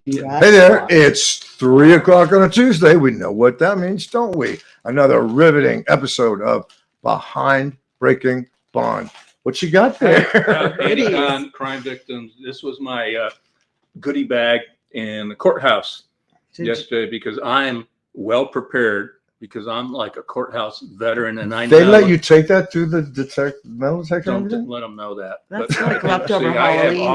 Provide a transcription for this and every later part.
Hey there, it's 3 o'clock on a Tuesday. We know what that means, don't we? Another riveting episode of Behind Breaking Bond. What you got there? Andy Gunn, crime victims. This was my goodie bag in the courthouse yesterday because I'm well prepared because I'm like a courthouse veteran and I know. They let you take that through the metal detector? Don't let them know that. That's like leftover Halloween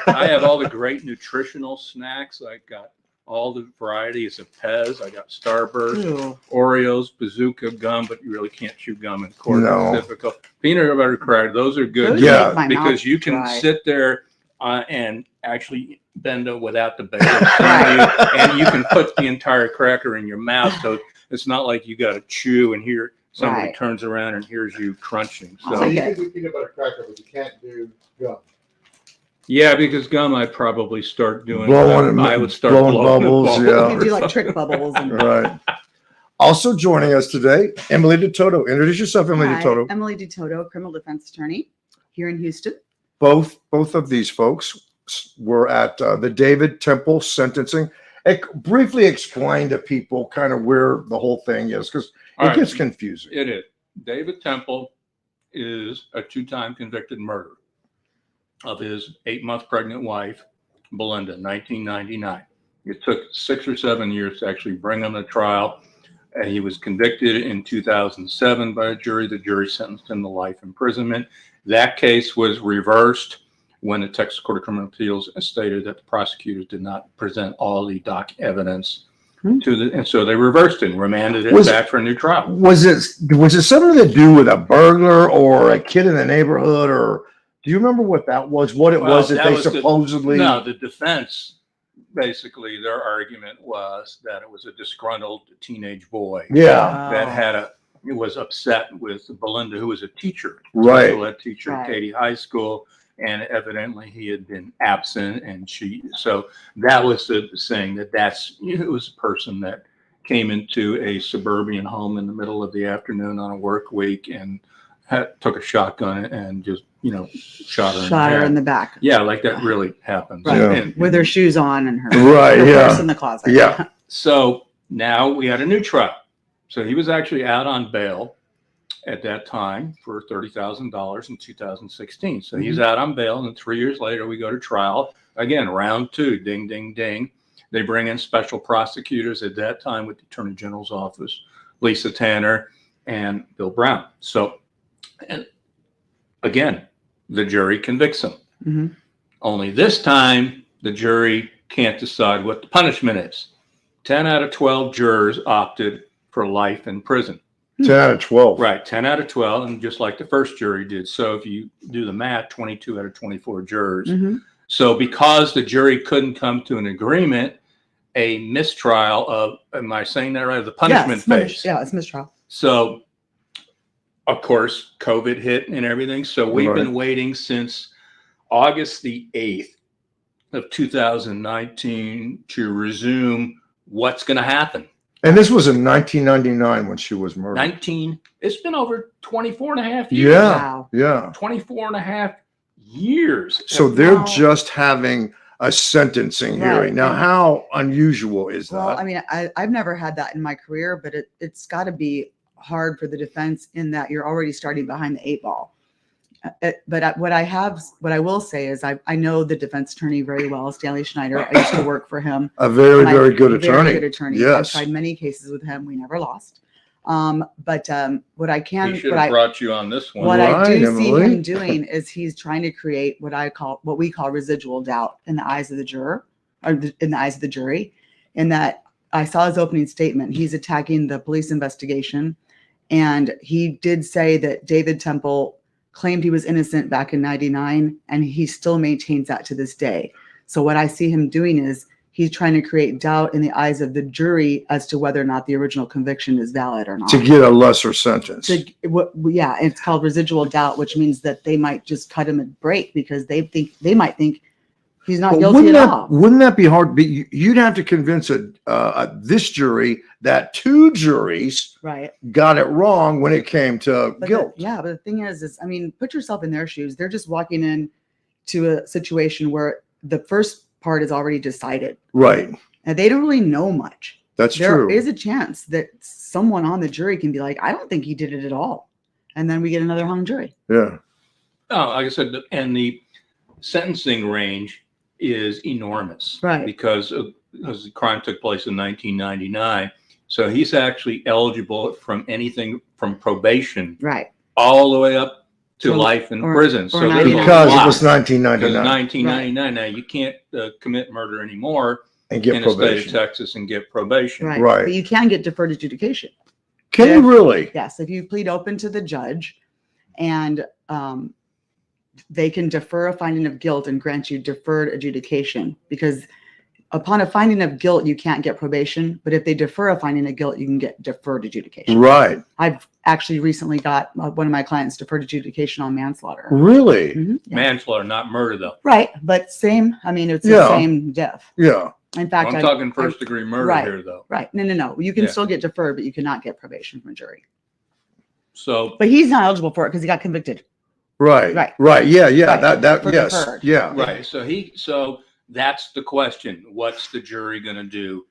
I have all the great nutritional snacks. I got all the varieties of Pez. I got Starburst, Oreos, Bazooka gum, but you really can't chew gum in court. No. It's difficult. Peanut butter cracker, those are good. Those Yeah. make my Because mouth you can dry. sit there and actually bend it without the base, and you can put the entire cracker in your mouth, so it's not like you got to chew and hear somebody Right. turns around and hears you crunching. I So like You it. can do peanut butter cracker, but you can't do gum. yeah, because gum, I'd probably start doing. Blowing, I would start blowing blowing bubbles, You yeah. can do like trick bubbles. And Right. Also joining us today, Emily DeToto. Introduce yourself, Emily Hi, DeToto. Emily DeToto, criminal defense attorney here in Houston. Both of these folks were at the David Temple sentencing. Briefly explain to people kind of where the whole thing is, because All it right. gets confusing. It is. David Temple is a 2-time convicted murderer of his 8-month pregnant wife, Belinda, 1999. It took 6 or 7 years to actually bring him to trial. He was convicted in 2007 by a jury. The jury sentenced him to life imprisonment. That case was reversed when the Texas Court of Criminal Appeals stated that the prosecutors did not present all the doc evidence and so they reversed it and remanded it back for a new trial. Was it something to do with a burglar or a kid in the neighborhood, or do you remember what that was? What it was that they supposedly? No, the defense, basically, their argument was that it was a disgruntled teenage boy. Yeah. That was upset with Belinda, who was a teacher, Right. special ed teacher at Katy High School, and evidently he had been absent, and so that was the saying that it was a person that came into a suburban home in the middle of the afternoon on a work week and took a shotgun and just shot her in the back. Yeah, like that really happens. Right. Yeah. And With her shoes on and her, Right, her yeah. purse in the closet. Yeah. so now we had a new trial. So he was actually out on bail at that time for $30,000 in 2016. So he's out on bail, and 3 years later we go to trial again, round 2. Ding, ding, ding. They bring in special prosecutors at that time with the Attorney General's office, Lisa Tanner and Bill Brown. So, and again, the jury convicts him. Mm-hmm. Only this time the jury can't decide what the punishment is. 10 out of 12 jurors opted for life in prison. 10 out of 12. Right, 10 out of 12, and just like the first jury did. So if you do the math, 22 out of 24 jurors. Mm-hmm. So because the jury couldn't come to an agreement, a mistrial of, am I saying that right? The punishment phase. Yeah, it's mistrial. So, of course, COVID hit and everything. So we've been waiting since August the 8th of 2019 to resume what's going to happen. And this was in 1999 when she was murdered. It's been over 24 and a half years. Yeah. Wow. Yeah. 24 and a half years. So they're Wow. just having a sentencing Right. hearing. Now, how unusual is Well, that? I mean, I've never had that in my career, but it's got to be hard for the defense in that you're already starting behind the 8 ball. But what I will say is I know the defense attorney very well, Stanley Schneider. I used to work for him. A very, And very good attorney. Very good attorney. Yes. I've tried many cases with him. We never lost. But what I can, He should have brought you on this one. what I do Right, see Emily. him doing is he's trying to create what we call residual doubt in the eyes of the juror, or in the eyes of the jury. In that I saw his opening statement. He's attacking the police investigation, and he did say that David Temple claimed he was innocent back in '99, and he still maintains that to this day. So what I see him doing is he's trying to create doubt in the eyes of the jury as to whether or not the original conviction is valid or not. To get a lesser sentence. Yeah, it's called residual doubt, which means that they might just cut him a break because they might think he's not But guilty at all. wouldn't that be hard? You'd have to convince this jury that 2 juries Right. got it wrong when it came to guilt. But the thing is, I mean, put yourself in their shoes. They're just walking in to a situation where the first part is already decided. Right. And they don't really know much. That's There true. is a chance that someone on the jury can be like, I don't think he did it at all. And then we get another hung jury. Yeah. Oh, like I said, and the sentencing range is enormous. Right. Because the crime took place in 1999. So he's actually eligible from anything from probation Right. all the way up to Or- life in or- prison. or So there's 99. a Because lot. it was Because 1999 1999. Now you can't commit murder anymore and get in the state of probation. Texas and get probation. Right. Right. But you can get deferred adjudication. Can you really? Yes. If you plead open to the judge and they can defer a finding of guilt and grant you deferred adjudication, because upon a finding of guilt, you can't get probation. But if they defer a finding of guilt, you can get deferred adjudication. Right. I've actually recently got one of my clients deferred adjudication on manslaughter. Really? Mhm, yeah. Manslaughter, not murder, though. Right. But same, I mean, it's the Yeah. same death. Yeah. In fact, I'm talking first degree murder right. here, though. right. No. You can Yeah. still get deferred, but you cannot get probation from a jury. So But he's not eligible for it because he got convicted. Right. Right. Right. Yeah. Yeah. Right. That. For Yes. deferred. Yeah. right. So that's the question. What's the jury going to do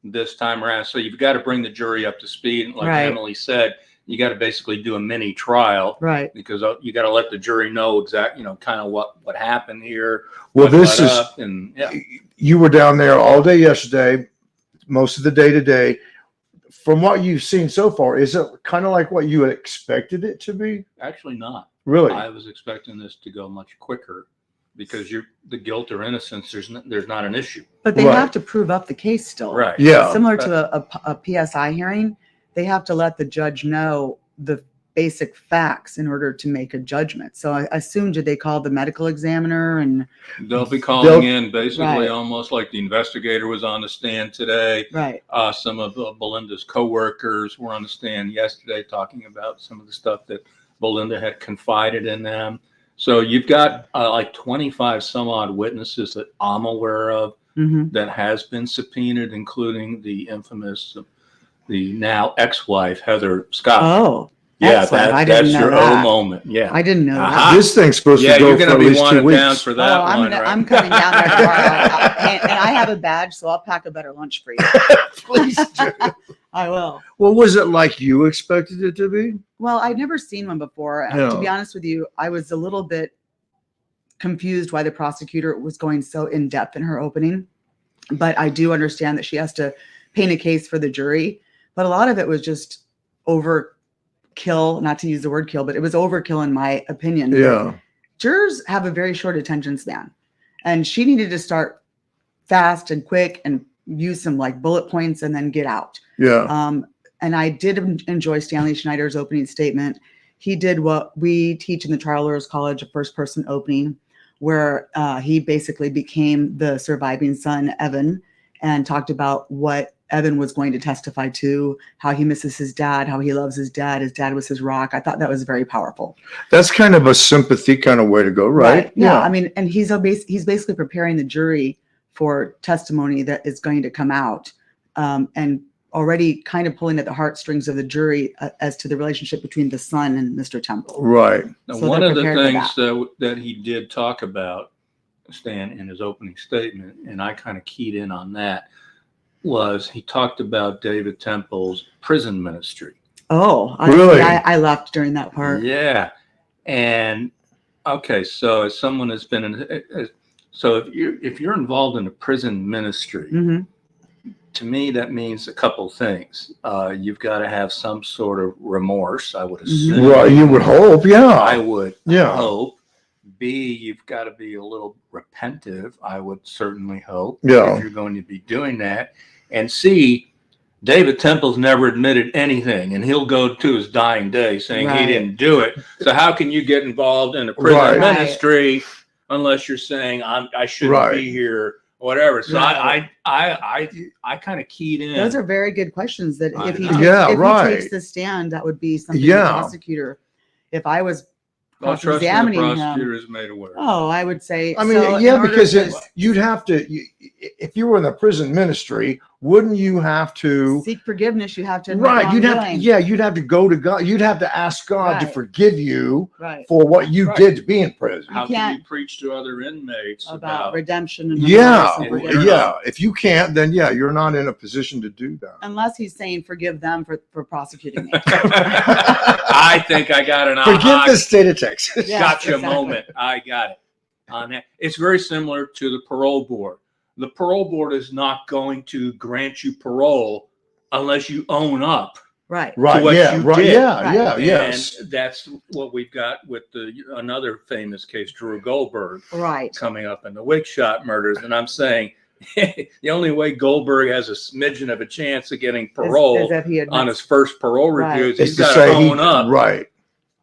this time around? So you've got to bring the jury up to speed. Like Right. Emily said, you got to basically do a mini trial Right. because you got to let the jury know exactly, kind of what happened here. Well, what this led is. up, and yeah. You were down there all day yesterday, most of the day today. From what you've seen so far, is it kind of like what you had expected it to be? Actually not. Really? I was expecting this to go much quicker because the guilt or innocence, there's not an issue. But they Right. have to prove up the case still. Right. Yeah. Similar to a PSI hearing, they have to let the judge know the basic facts in order to make a judgment. So I assume, did they call the medical examiner and They'll be calling They'll- in basically Right. almost like the investigator was on the stand today. right. Some of Belinda's coworkers were on the stand yesterday talking about some of the stuff that Belinda had confided in them. So you've got like 25 some odd witnesses that I'm aware of Mhm. that has been subpoenaed, including the infamous, the now ex-wife, Heather Scott. Oh, yeah, ex-wife. I didn't that's know your that. O moment. Yeah. I didn't know Aha. that. This thing's supposed Yeah, to go you're for going at to be least 2 wanted down weeks. for that I'm one, right? I'm coming down there tomorrow, and I have a badge, so I'll pack a better lunch for you. Please do. I will. Well, was it like you expected it to be? Well, I'd never seen one before. Yeah. To be honest with you, I was a little bit confused why the prosecutor was going so in depth in her opening. But I do understand that she has to paint a case for the jury. But a lot of it was just overkill, not to use the word kill, but it was overkill in my opinion. Yeah. Jurors have a very short attention span. And she needed to start fast and quick and use some like bullet points and then get out. Yeah. And I did enjoy Stanley Schneider's opening statement. He did what we teach in the Trial Lawyers College, a first person opening, where he basically became the surviving son, Evan, and talked about what Evan was going to testify to, how he misses his dad, how he loves his dad. His dad was his rock. I thought that was very powerful. That's kind of a sympathy kind of way to go, right? Yeah. I mean, and he's basically preparing the jury for testimony that is going to come out, and already kind of pulling at the heartstrings of the jury as to the relationship between the son and Mr. Temple. Right. Now, So one they're of the prepared for things that he did talk about, Stan, in his opening statement, and I kind of keyed in on that, was he talked about David Temple's prison ministry. Really? I left during that part. Yeah. And okay, so as someone has been in, so if you're involved in a prison ministry, Hmm. to me that means a couple things. You've got to have some sort of remorse, I would assume. Right. You would hope. I Yeah. would Yeah. hope. B, you've got to be a little repentive. I would certainly hope. Yeah. If you're going to be doing that. And C, David Temple's never admitted anything, and he'll go to his dying day saying he Right. didn't do it. So how can you get involved in a prison Right. ministry unless you're saying I shouldn't Right. be here, whatever? So Right. I kind of keyed in. Those are very good questions that I if he, know. Yeah, if he right. takes the stand, that would be something Yeah. the prosecutor, if I was I'll trust the cross-examining him, prosecutor is made aware. oh, I would say, I mean, so yeah, in order because to- you'd have to, if you were in the prison ministry, wouldn't you have to? Seek forgiveness. You have to admit Right, you'd have to, wrongdoing. yeah, you'd have to go to God. You'd have to ask God to Right. forgive you Right. for what you Right. did to be in prison. How can can't- you preach to other inmates About about redemption and Yeah, remorse and and forgiveness. yeah. If you can't, then yeah, you're not in a position to do that. Unless he's saying forgive them for prosecuting me. I think I got an Forgive aha the state of Texas. Yeah. gotcha exactly. moment. I got it on that. It's very similar to the parole board. The parole board is not going to grant you parole unless you own up. Right. Right, what yeah, you right, did. yeah, Right. yeah, yes. And that's what we've got with another famous case, Drew Goldberg, Right. coming up in the wig shot murders. And I'm saying the only way Goldberg has a smidgen of a chance of getting parole Is if he admits. on his first parole Right. review is It's he's to got to say he, own up, right.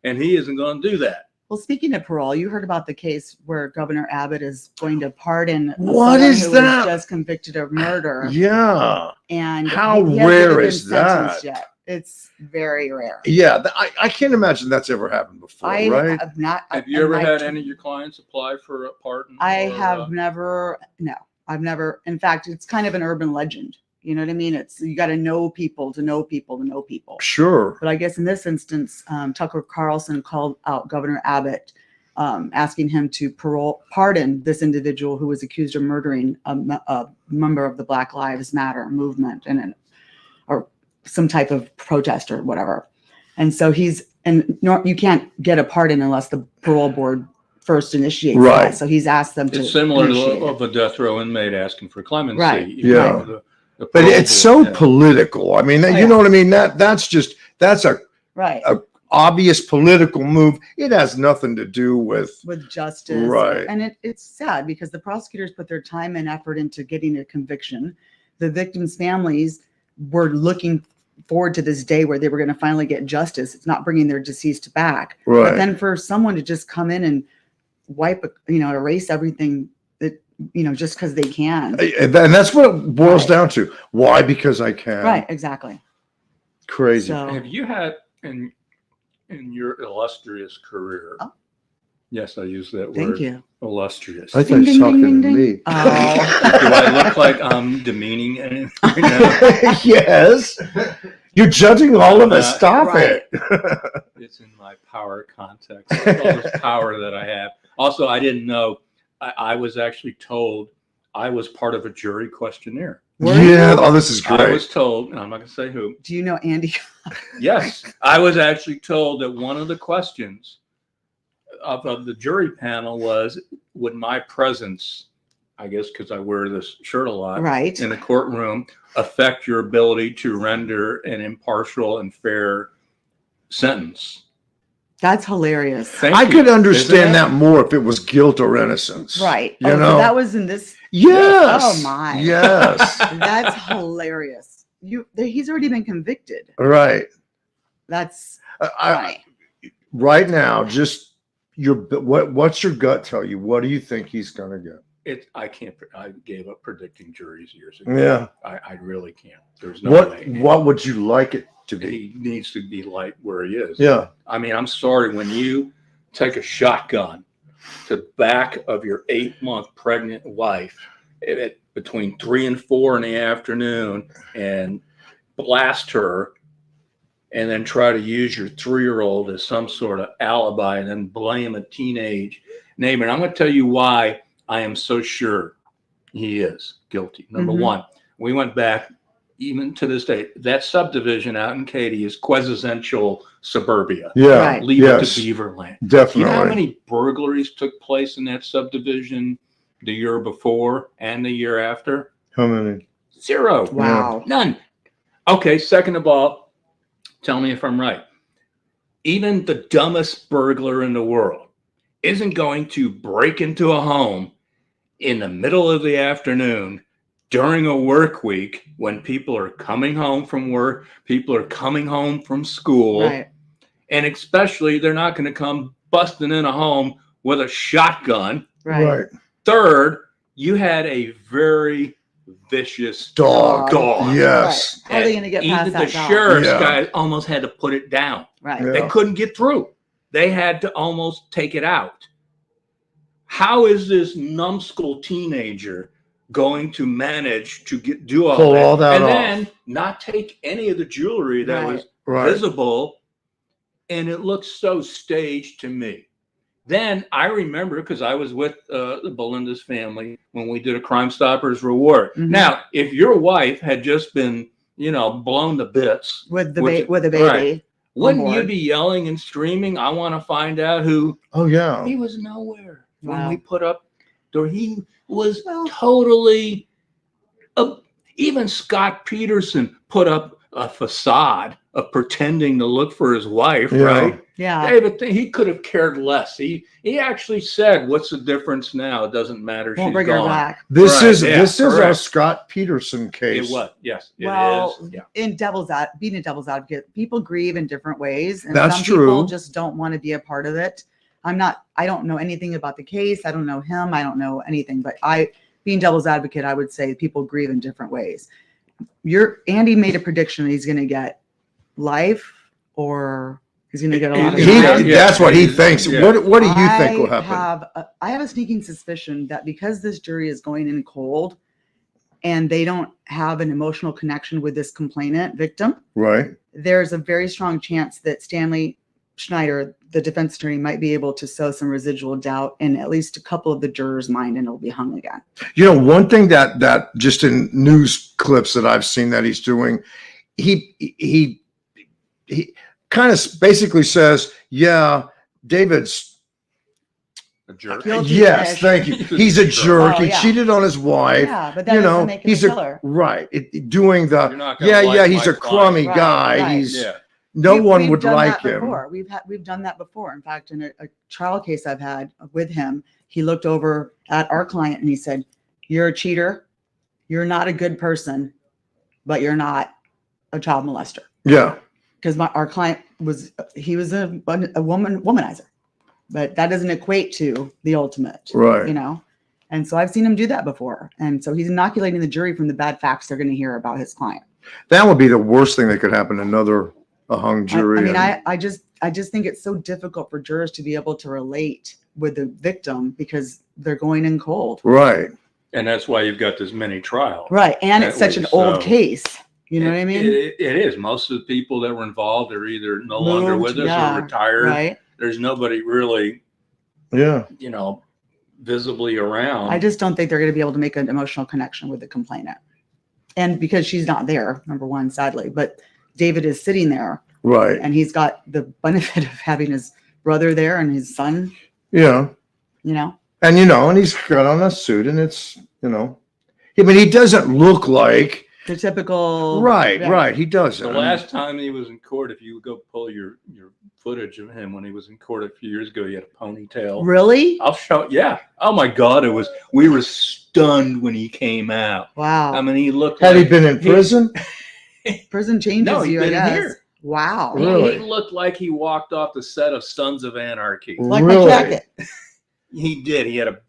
and he isn't going to do that. Well, speaking of parole, you heard about the case where Governor Abbott is going to pardon What someone is who that? was just convicted of murder, Yeah, and How he hasn't rare even been is sentenced that? Yet. It's very rare. yeah. I can't imagine that's ever happened before, I right? have not. Have you ever and had any of your clients apply for a pardon? I or, have never. No, I've never. In fact, it's kind of an urban legend. You know what I mean? It's you got to know people to know people to know people. Sure. But I guess in this instance, Tucker Carlson called out Governor Abbott, asking him to pardon this individual who was accused of murdering a member of the Black Lives Matter movement or some type of protest or whatever. And so you can't get a pardon unless the parole board first initiates Right. that. So he's asked them to. It's similar initiate to it. of a death row inmate asking for clemency. Right. You Yeah. know, the But parole it's board, so yeah. political. I mean, Oh, you yeah. know what I mean? That's a Right. obvious political move. It has nothing to do with With justice. Right. And it's sad because the prosecutors put their time and effort into getting a conviction. The victims' families were looking forward to this day where they were going to finally get justice. It's not bringing their deceased back. But right. then for someone to just come in and erase everything that, just because they can. And that's what it boils Right. down to. Why? Because I can. Right, exactly. Crazy. So, Have you had in your illustrious career? Oh. Yes, I use that thank word. you. Illustrious. I Do thought Ding, you were ding, talking ding, to ding, me. ding. Oh. I look like I'm demeaning? And, you know, Yes. You're judging all of us. Uh, Stop right. it. it's in my power context. All this power that I have. Also, I didn't know. I was actually told I was part of a jury questionnaire. Were Yeah. you? Oh, this is I great. was told, and I'm not going to say who. Do you know Andy? Yes, I was actually told that one of the questions of the jury panel was, would my presence, I guess because I wear this shirt a lot, Right. in the courtroom affect your ability to render an impartial and fair sentence? That's hilarious. Thank I you. could understand Isn't that more if it was guilt or innocence. Right. You So know? that was in this. Yes. Oh, my. Yes. That's hilarious. He's already been convicted. Right. That's I, funny. right now, just what's your gut tell you? What do you think he's going to get? I can't. I gave up predicting juries years ago. Yeah. I really can't. There's no way. What would you like it to be? He needs to be like where he is. Yeah. I mean, I'm sorry, when you take a shotgun to the back of your 8-month pregnant wife between 3 and 4 in the afternoon and blast her and then try to use your 3-year-old as some sort of alibi and then blame a teenage neighbor. And I'm going to tell you why I am so sure he is guilty. Number Mhm. one, we went back even to this day. That subdivision out in Katy is quintessential suburbia. Yeah. Right. Leave Yes. it to Beaverland. Definitely. You know how many burglaries took place in that subdivision the year before and the year after? How many? 0. Wow. None. Okay, second of all, tell me if I'm right. Even the dumbest burglar in the world isn't going to break into a home in the middle of the afternoon during a work week when people are coming home from work, people are coming home from school, Right. and especially they're not going to come busting in a home with a shotgun. Right. Third, you had a very vicious Dog. dog. Yes. How are they going to get past Even that the dog? sheriff's Yeah. guy almost had to put it down. Right. Yeah. They couldn't get through. They had to almost take it out. How is this numbskull teenager going to manage to do all Pull that, all that and off. then not take any of the jewelry that was Right. visible, and it looked so staged to me. Then I remember, because I was with the Belinda's family when we did a Crime Stoppers reward. Mhm. Now, if your wife had just been, blown to bits, with Which- a baby. right. wouldn't you board. be yelling and screaming, I want to find out who? Oh yeah. He was nowhere when Wow. we put up, or he was Well- totally, even Scott Peterson put up a facade of pretending to look for his wife, Yeah. right? Yeah. David, he could have cared less. He actually said, "What's the difference now? It doesn't matter. Won't She's bring her gone." back. This Right, is yeah, this is a correct. Scott Peterson case. It was, yes, it is. Well, Yeah. in being a devil's advocate, people grieve in different ways, and That's some true. people just don't want to be a part of it. I don't know anything about the case. I don't know him. I don't know anything, but being devil's advocate, I would say people grieve in different ways. Andy made a prediction that he's going to get life, or he's going to get a lot of He- time. Yeah. That's what he thinks. Yeah. What do you think will happen? I have a sneaking suspicion that because this jury is going in cold and they don't have an emotional connection with this complainant victim, Right. there's a very strong chance that Stanley Schneider, the defense attorney, might be able to sow some residual doubt in at least a couple of the jurors' mind, and it'll be hung again. One thing that just in news clips that I've seen that he's doing, he kind of basically says, yeah, David's, A jerk. Guilty yes, fish. thank you. He's a jerk. Oh, He yeah. cheated on his wife. Yeah, but that doesn't make him a killer. right. Doing You're the, not gonna yeah, like he's my a crummy client. guy. Right, right. He's, Yeah. no one We've would done like that him. before. We've done that before. In fact, in a trial case I've had with him, he looked over at our client and he said, "You're a cheater. You're not a good person, but you're not a child molester." Yeah. Because our client was a womanizer, but that doesn't equate to the ultimate, Right. And so I've seen him do that before, and so he's inoculating the jury from the bad facts they're going to hear about his client. That would be the worst thing that could happen to a hung jury. I just think it's so difficult for jurors to be able to relate with the victim because they're going in cold. Right. And that's why you've got this mini trial. Right. And That it's such way, an old so- case. You know what I mean? It is. Most of the people that were involved are either no longer Moved, with us yeah, or retired. Right. There's nobody really, Yeah. visibly around. I just don't think they're going to be able to make an emotional connection with the complainant. And because she's not there, number one, sadly, but David is sitting there Right. and he's got the benefit of having his brother there and his son, Yeah. And and he's got on a suit and it's, he doesn't look like, the typical. right, yeah. right. He doesn't. The last time he was in court, if you go pull your footage of him when he was in court a few years ago, he had a ponytail. Really? I'll show. Yeah. Oh my God! We were stunned when he came out. Wow. I mean, he looked. Had like, he been in prison? Prison changes No, he'd you, I been guess. here. Wow. He, Really? he looked like he walked off the set of Sons of Anarchy. Like Really? my jacket. He did. He had a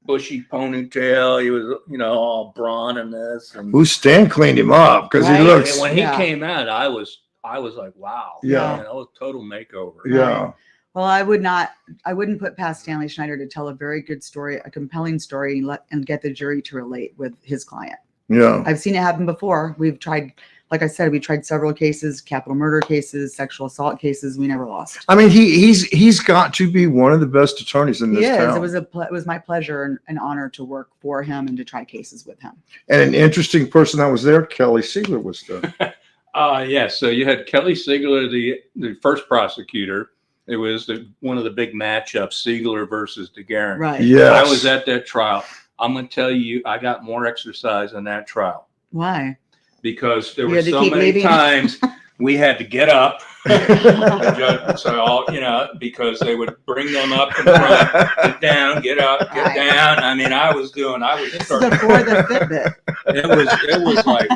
bushy ponytail. He was all brawn and this. And Who Stan cleaned him up because Right. he looks. when he Yeah. came out, I was like, wow. Yeah. That was a total makeover. Yeah. Well, I wouldn't put past Stanley Schneider to tell a very good story, a compelling story, and get the jury to relate with his client. Yeah. I've seen it happen before. We've tried, like I said, we tried several cases, capital murder cases, sexual assault cases. We never lost. I mean, he's got to be one of the best attorneys in He this is. town. It was my pleasure and an honor to work for him and to try cases with him. And an interesting person that was there, Kelly Siegler was there. Yeah. So you had Kelly Siegler, the first prosecutor. It was one of the big matchups, Siegler versus DeGuerin. Right. Yes. I was at that trial. I'm going to tell you, I got more exercise in that trial Why? because there You were had to so keep many leaving? times we had to get up. The judge- so because they would bring them up in front, get down, get up, get Right. down. I mean, I was This is starting. before the Fitbit. It was like,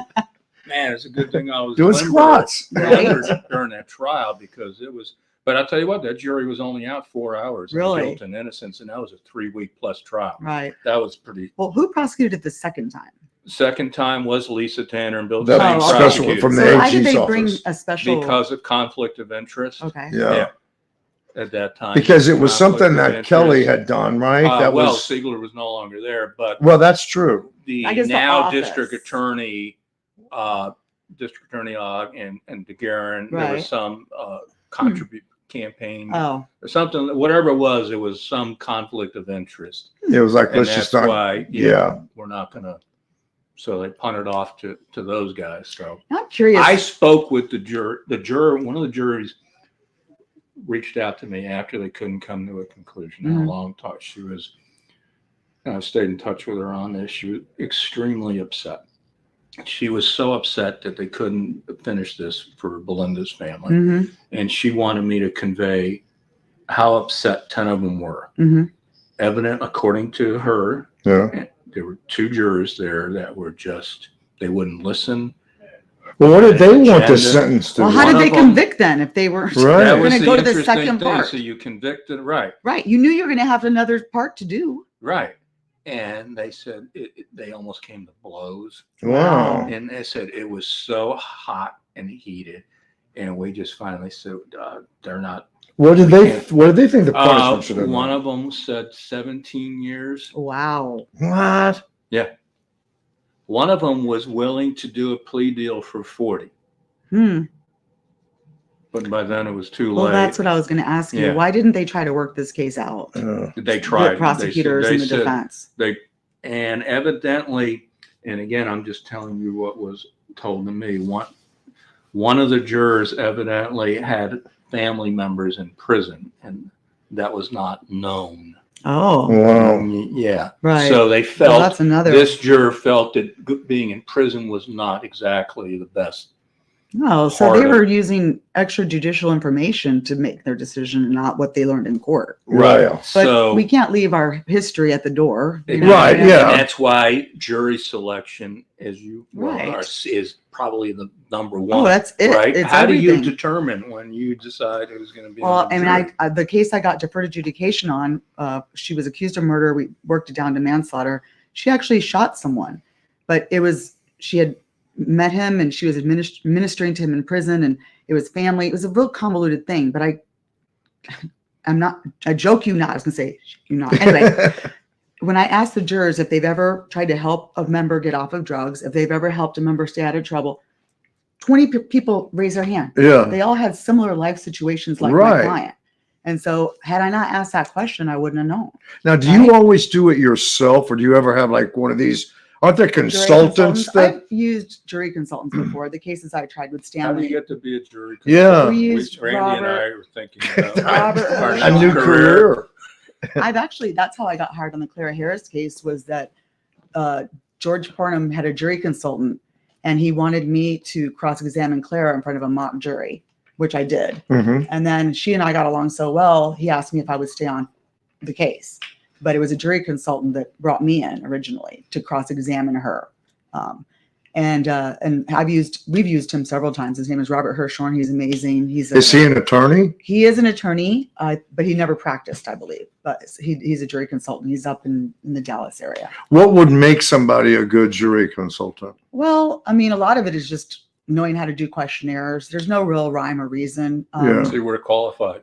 man, it's a good thing I was Doing limber- squats. limber during that trial because it was. But I'll tell you what, that jury was only out 4 hours. on Really? Guilt and innocence, and that was a 3-week plus trial. Right. That was pretty. Well, who prosecuted it the second time? Second time was Lisa Tanner and Bill That Same Oh, okay. special one from the So why did AG's they bring office. a special? because of conflict of interest. Okay. Yeah. at that time. Because it was Conflict something of that Kelly interest. had done, right? That Well, was, Siegler was no longer there, but well, that's true. the I guess the now office. district attorney, Og and DeGuerin, there Right. was some contribute campaign Oh, or something, whatever it was some conflict of interest. It was like, And let's that's just not, why, yeah. we're not gonna, so they punted off to those guys. So I'm curious. I spoke with the juror, one of the juries reached out to me after they couldn't come to a conclusion. Had Mhm. a long talk. She was, I stayed in touch with her on this. She was extremely upset. She was so upset that they couldn't finish this for Belinda's family. Mhm, And she wanted me to convey how upset 10 of them were. mhm. Evident, according to her, Yeah. there were 2 jurors there that were just, they wouldn't listen. Well, what did they want Agenda. the sentence to Well, be? how did One they of them- convict then if they were Right. That going was to the go to the interesting second thing. part? So you convicted, right, Right. You knew you were going to have another part to do. right. And they said they almost came to blows. Wow. And they said it was so hot and heated. And we just finally said, they're not. What did can't- they think the punishment should have One been? of them said 17 years. Wow. What? One of them was willing to do a plea deal for 40. Hmm. But by then it was too Well, late. that's what I was going to ask you. Yeah. Why didn't they try to work this case out? They tried. The prosecutors they and the said- defense. And evidently, and again, I'm just telling you what was told to me. One of the jurors evidently had family members in prison, and that was not known. Oh, Wow. Yeah. right. So they Well, felt, that's another. this juror felt that being in prison was not exactly the best. No, so they part of- were using extrajudicial information to make their decision, not what they learned in court. Right. But So we can't leave our history at the door. Right, And yeah. that's why jury selection, as you well Right. are, is probably the number one. Oh, that's it. Right? It's How do you everything. determine when you decide who's going to be? Well, on the I mean, jury? the case I got deferred adjudication on, she was accused of murder. We worked it down to manslaughter. She actually shot someone, but she had met him and she was administering to him in prison, and it was family. It was a real convoluted thing, but I joke you not. I was gonna say you not. Anyway, when I asked the jurors if they've ever tried to help a member get off of drugs, if they've ever helped a member stay out of trouble, 20 people raised their hand. Yeah. They all had similar life situations like Right. my client. And so had I not asked that question, I wouldn't have known. Now, do you always do it yourself, or do you ever have like one of these? Aren't there Jury consultants that? I've used jury consultants before. The cases I tried with How do you Stanley. get to be a jury? Yeah. We used Randy and I Robert. were thinking about Robert our Hirsch. A new career. That's how I got hired on the Clara Harris case, was that George Farnham had a jury consultant and he wanted me to cross-examine Clara in front of a mock jury, which I did. Hmm. And then she and I got along so well, he asked me if I would stay on the case. But it was a jury consultant that brought me in originally to cross-examine her. And we've used him several times. His name is Robert Hirschhorn. He's amazing. Is he an attorney? He is an attorney, but he never practiced, I believe. But he's a jury consultant. He's up in the Dallas area. What would make somebody a good jury consultant? Well, I mean, a lot of it is just knowing how to do questionnaires. There's no real rhyme or reason. Yeah. See, we're qualified.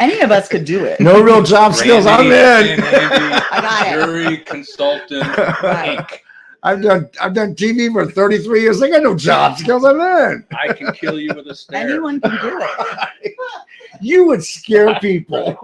Any of us could do it. No real job skills. I'm Randy in. and Andy, I got it. Jury consultant. Right. Inc. I've done TV for 33 years. I got no job skills. I'm in. I can kill you with a stare. Anyone can do it. You would scare people.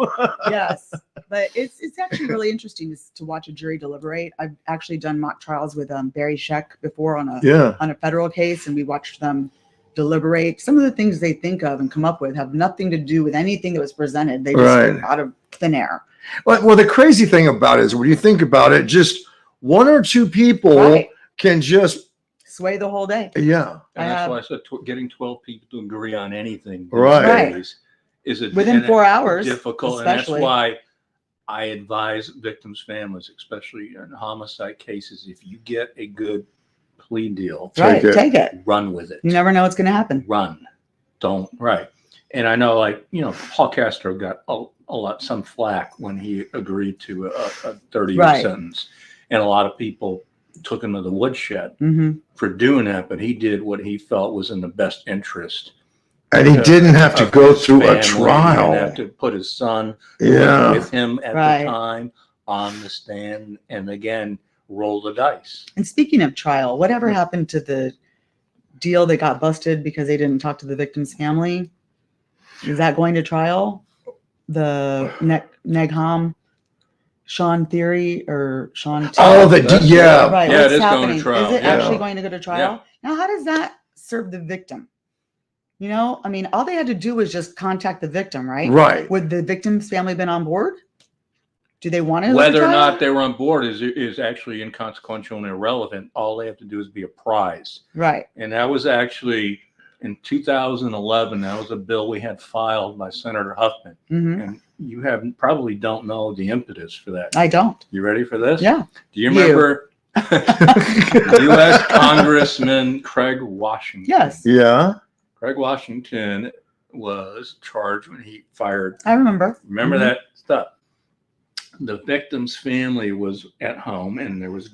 Yes, but it's actually really interesting to watch a jury deliberate. I've actually done mock trials with Barry Scheck before on a federal case, and we watched them deliberate. Some of the things they think of and come up with have nothing to do with anything that was presented. They just Right. out of thin air. Well, the crazy thing about it is when you think about it, just one or two people Right. can just, Sway the whole day. yeah. And I that's have- why I said getting 12 people to agree on anything these Right. days is Within 4 hours, difficult. especially. And that's why I advise victims' families, especially in homicide cases, if you get a good plea deal, Right, Take it. take it. run with it. You never know what's going to happen. Run. Don't. Right. And I know, like, Paul Castro got some flack when he agreed to a 30-year Right. sentence. And a lot of people took him to the woodshed Hmm. for doing that, but he did what he felt was in the best interest And he didn't have to of go his through a family. He didn't trial. have to put his son who was Yeah. with him at Right. the time on the stand and again roll the dice. And speaking of trial, whatever happened to the deal that got busted because they didn't talk to the victim's family? Is that going to trial? The Negham, Sean Theory or Sean? Oh, Yeah. right. Yeah, What's it is going to happening? trial, Is it yeah. actually going to go to trial? Now, how does that serve the victim? You know, I mean, all they had to do was just contact the victim, right? Right. Would the victim's family been on board? Do they want to? Whether or not they were on board is actually inconsequential and irrelevant. All they have to do is be apprised. Right. And that was actually in 2011. That was a bill we had filed by Senator Huffman. Hmm. And you probably don't know the impetus for that. I don't. You ready for this? Yeah. Do you remember U.S. Congressman Craig Washington? Yes, Yeah. Craig Washington was charged when he fired. I remember. Remember Mhm. that stuff? The victim's family was at home and there was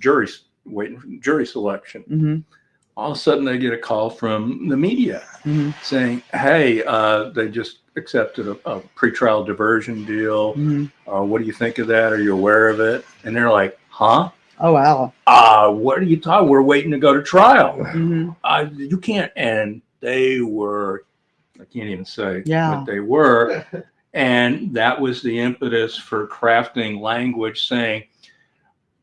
waiting for jury selection. Hmm. All of a sudden they get a call from the media Hmm. saying, hey, they just accepted a pretrial diversion deal. Hmm. What do you think of that? Are you aware of it? And they're like, huh? Oh wow. What are you talking? We're waiting to go to trial. Hmm. You can't. And they were, I can't even say Yeah. what they were. And that was the impetus for crafting language saying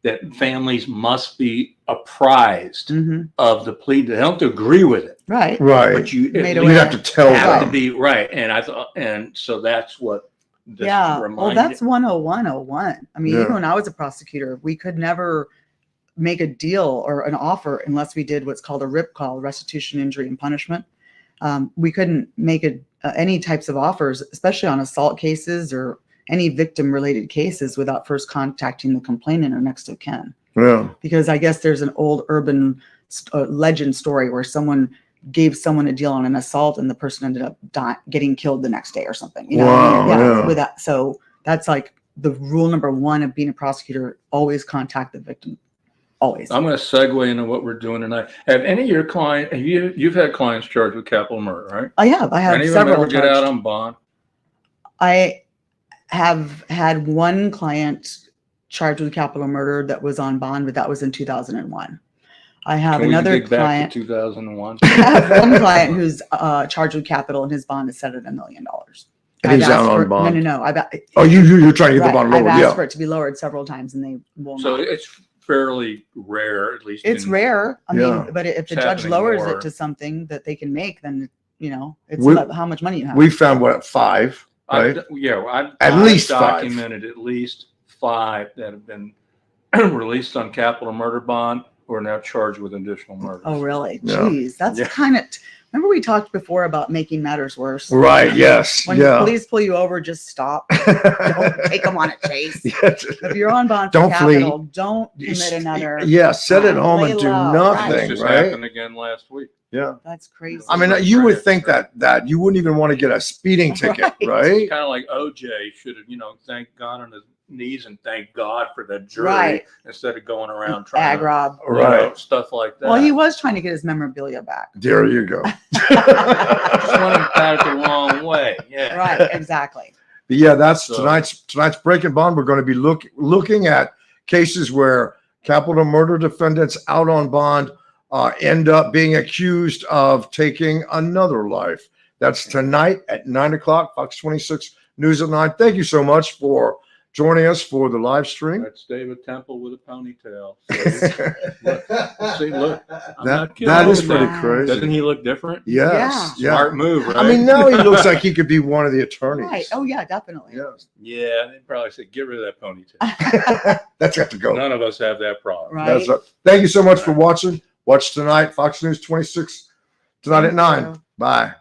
that families must be apprised Hmm. of the plea. They don't have to agree with it, Right. Right. but you Made at a You way. have to tell have to them. be right. And I thought, and so that's what this Yeah. Well, reminded. that's 10101. I mean, Yeah. even when I was a prosecutor, we could never make a deal or an offer unless we did what's called a RIP call, restitution, injury, and punishment. We couldn't make any types of offers, especially on assault cases or any victim-related cases, without first contacting the complainant or next of kin. Yeah. Because I guess there's an old urban legend story where someone gave someone a deal on an assault and the person ended up getting killed the next day or something. You know, Wow, yeah. with that. So that's like the rule number one of being a prosecutor: always contact the victim. Always. I'm going to segue into what we're doing tonight. Have any of your clients, you've had clients charged with capital murder, right? I have Any of them several. ever get out charged. on bond? I have had one client charged with capital murder that was on bond, but that was in 2001. I have Can we another dig back client. to 2001? I have one client who's charged with capital, and his bond is set at $1 million. And he's I've out asked on for- bond. No. Oh, you're trying to get the Right, bond I've lower. asked Yeah. for it to be lowered several times, and they will So not. it's fairly rare, at least. It's in- rare. I Yeah. mean, but if the It's judge happening lowers more. it to something that they can make, then it's We- about how much money you have. We found what, 5, right? I've At least 5. documented at least 5 that have been released on capital murder bond who are now charged with additional murder. Oh, really? Yeah. Jeez, that's Yeah. kind of. Remember we talked before about making matters worse. Right. Yes. When Yeah. police pull you over, just stop. Don't take them on a chase. Yes. If you're on bond for Don't flee. capital, don't commit another. Yeah. Sit at crime. home Lay and do low. This nothing. just Right. happened again last week. Yeah. That's crazy. I mean, you would think that you wouldn't even want to get a speeding ticket, Right. right? Kind of like OJ should have, thank God on his knees and thank God for the jury Right. instead of going around trying Ag to, rob. Right. stuff like that. Well, he was trying to get his memorabilia back. There you go. just went about it the wrong way. Yeah. Right. Exactly. But yeah, that's So- tonight's Breaking Bond. We're going to be looking at cases where capital murder defendants out on bond end up being accused of taking another life. That's tonight at 9:00, Fox 26 News at 9. Thank you so much for joining us for the live stream. That's David Temple with a ponytail. See, look, I'm That not kidding. that is Wow. pretty Wow. crazy. Doesn't he look different? Yes. Yeah. Smart move, right? I mean, now he looks like he could be one of the attorneys. Right. Oh yeah, definitely. Yes. Yeah, they'd probably say, get rid of that ponytail. That's got to go. None of us have that problem. Right. That's up. Thank you so much for watching. Watch tonight, Fox News 26 tonight at Thank 9. you. Bye.